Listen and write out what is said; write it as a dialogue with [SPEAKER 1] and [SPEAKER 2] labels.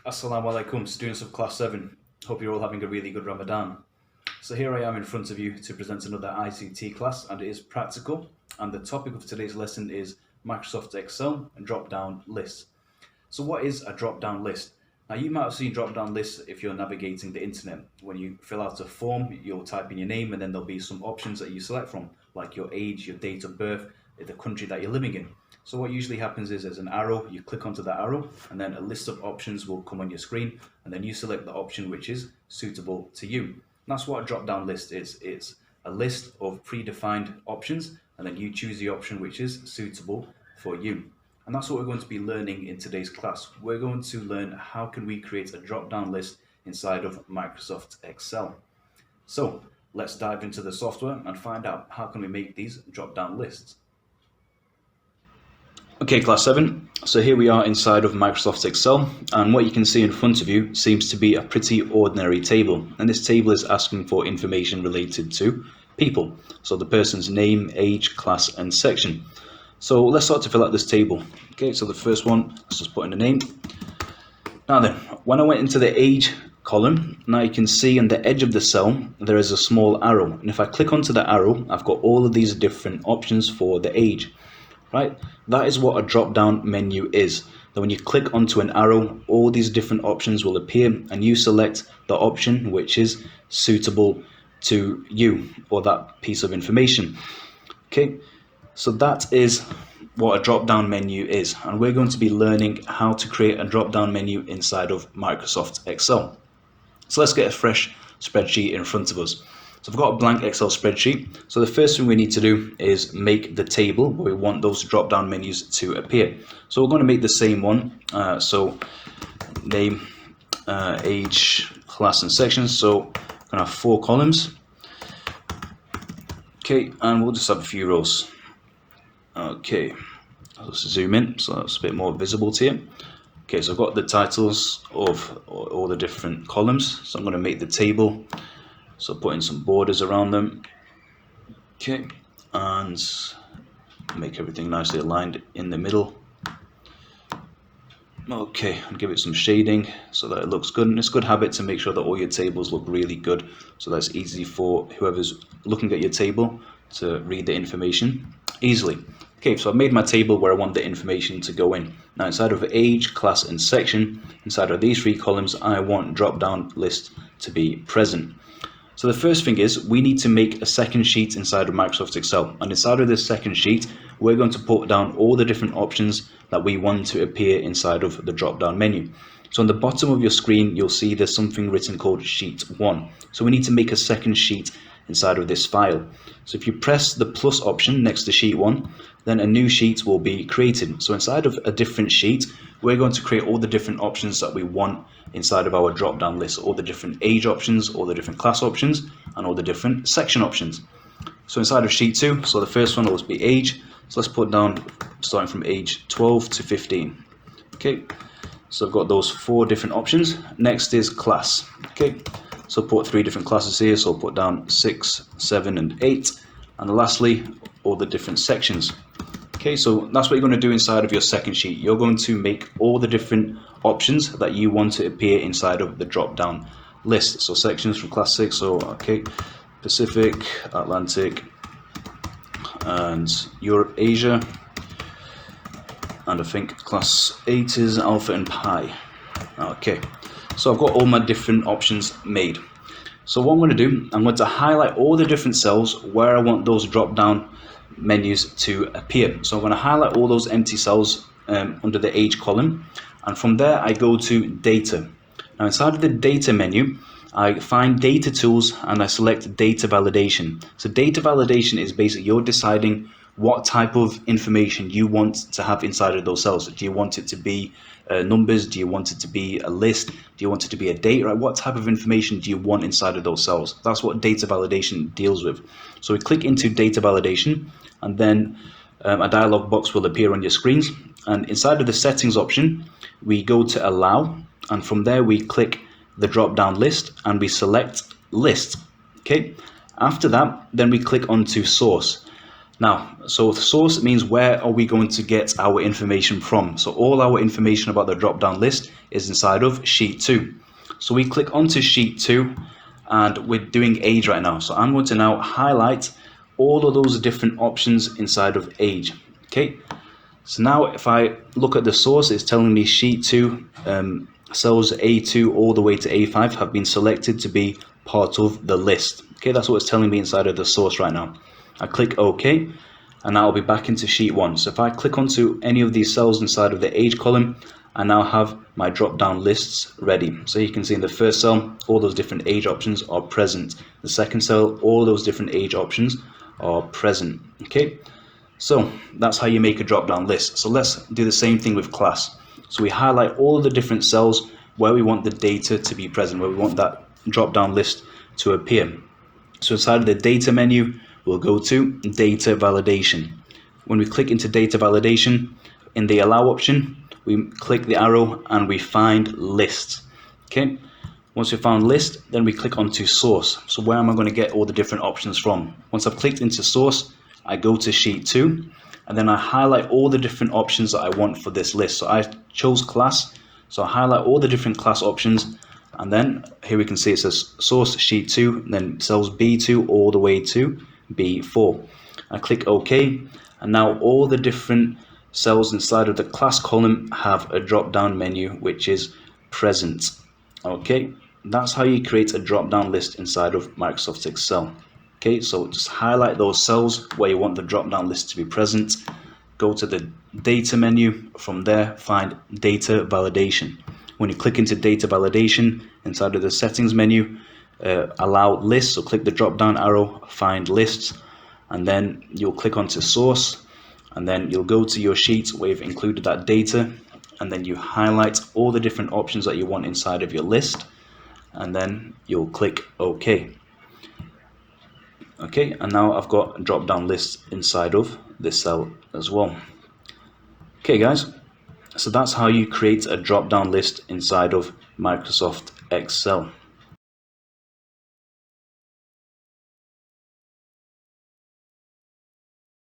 [SPEAKER 1] Assalamu alaikum, students of class 7. Hope you're all having a really good Ramadan. So here I am in front of you to present another ICT class, and it is practical. And the topic of today's lesson is Microsoft Excel and drop-down lists. So what is a drop-down list? Now you might have seen drop-down lists if you're navigating the internet. When you fill out a form, you'll type in your name and then there'll be some options that you select from, like your age, your date of birth, the country that you're living in. So what usually happens is there's an arrow, you click onto that arrow, and then a list of options will come on your screen, and then you select the option which is suitable to you. And that's what a drop-down list is. It's a list of predefined options, and then you choose the option which is suitable for you. And that's what we're going to be learning in today's class. We're going to learn how can we create a drop-down list inside of Microsoft Excel. So let's dive into the software and find out how can we make these drop-down lists. Okay, class 7, so here we are inside of Microsoft Excel, and what you can see in front of you seems to be a pretty ordinary table, and this table is asking for information related to people, so the person's name, age, class and section. So let's start to fill out this table. Okay, so the first one, let's just put in a name. Now then, when I went into the age column, now you can see on the edge of the cell there is a small arrow, and if I click onto the arrow, I've got all of these different options for the age. Right, that is what a drop-down menu is. That when you click onto an arrow, all these different options will appear, and you select the option which is suitable to you or that piece of information. Okay, so that is what a drop-down menu is, and we're going to be learning how to create a drop-down menu inside of Microsoft Excel. So let's get a fresh spreadsheet in front of us. So I've got a blank Excel spreadsheet. So the first thing we need to do is make the table where we want those drop-down menus to appear. So we're going to make the same one. So name, age, class and section. So we're going to have 4 columns. Okay, and we'll just have a few rows. Okay, let's zoom in so that's a bit more visible to you. Okay, so I've got the titles of all the different columns. So I'm going to make the table. So put in some borders around them. Okay, and make everything nicely aligned in the middle. Okay, and give it some shading so that it looks good. And it's a good habit to make sure that all your tables look really good, so that's easy for whoever's looking at your table to read the information easily. Okay, so I've made my table where I want the information to go in. Now inside of age, class and section, inside of these 3 columns, I want drop-down list to be present. So the first thing is we need to make a second sheet inside of Microsoft Excel, and inside of this second sheet we're going to put down all the different options that we want to appear inside of the drop down menu. So on the bottom of your screen you'll see there's something written called sheet 1. So we need to make a second sheet inside of this file. So if you press the plus option next to sheet 1, then a new sheet will be created. So inside of a different sheet we're going to create all the different options that we want inside of our drop down list, all the different age options, all the different class options and all the different section options. So inside of sheet 2, so the first one will be age, so let's put down starting from age 12 to 15. Okay, so I've got those 4 different options. Next is class. Okay, so put 3 different classes here, so I'll put down 6, 7 and 8, and lastly all the different sections. Okay, so that's what you're going to do inside of your second sheet. You're going to make all the different options that you want to appear inside of the drop down list. So sections from class 6, so okay, Pacific, Atlantic and Europe, Asia, and I think class 8 is Alpha and Pi. Okay, so I've got all my different options made. So what I'm going to do, I'm going to highlight all the different cells where I want those drop down menus to appear. So I'm going to highlight all those empty cells under the age column, and from there I go to data. Now inside of the data menu I find data tools and I select data validation. So data validation is basically you're deciding what type of information you want to have inside of those cells. Do you want it to be numbers? Do you want it to be a list? Do you want it to be a date? Right? What type of information do you want inside of those cells? That's what data validation deals with. So we click into data validation, and then a dialog box will appear on your screens. And inside of the settings option, we go to allow, and from there we click the drop down list and we select list. Okay. After that, then we click onto source. Now, so the source means where are we going to get our information from? So all our information about the drop-down list is inside of sheet 2. So we click onto sheet 2 and we're doing age right now. So I'm going to now highlight all of those different options inside of age. Okay, so now if I look at the source, it's telling me sheet 2, cells A2 all the way to A5 have been selected to be part of the list. Okay, that's what it's telling me inside of the source right now. I click OK, and now I'll be back into sheet 1. So if I click onto any of these cells inside of the age column, I now have my drop down lists ready. So you can see in the first cell, all those different age options are present. The second cell, all those different age options are present. Okay, so that's how you make a drop down list. So let's do the same thing with class. So we highlight all of the different cells where we want the data to be present, where we want that drop down list to appear. So inside of the data menu, we'll go to data validation. When we click into data validation, in the allow option, we click the arrow and we find list. Okay, once we found list, then we click onto source. So where am I going to get all the different options from? Once I've clicked into source, I go to sheet 2 and then I highlight all the different options that I want for this list. So I chose class, so I highlight all the different class options, and then here we can see it says source sheet 2, and then cells B2 all the way to B4. I click OK, and now all the different cells inside of the class column have a drop down menu which is present. Okay, that's how you create a drop down list inside of Microsoft Excel. Okay, so just highlight those cells where you want the drop down list to be present, go to the data menu, from there find data validation. When you click into data validation, inside of the settings menu, allow lists, so click the drop down arrow, find lists, and then you'll click onto source, and then you'll go to your sheet where you've included that data, and then you highlight all the different options that you want inside of your list, and then you'll click OK. Okay, and now I've got a drop down list inside of this cell as well. Okay guys, so that's how you create a drop down list inside of Microsoft Excel.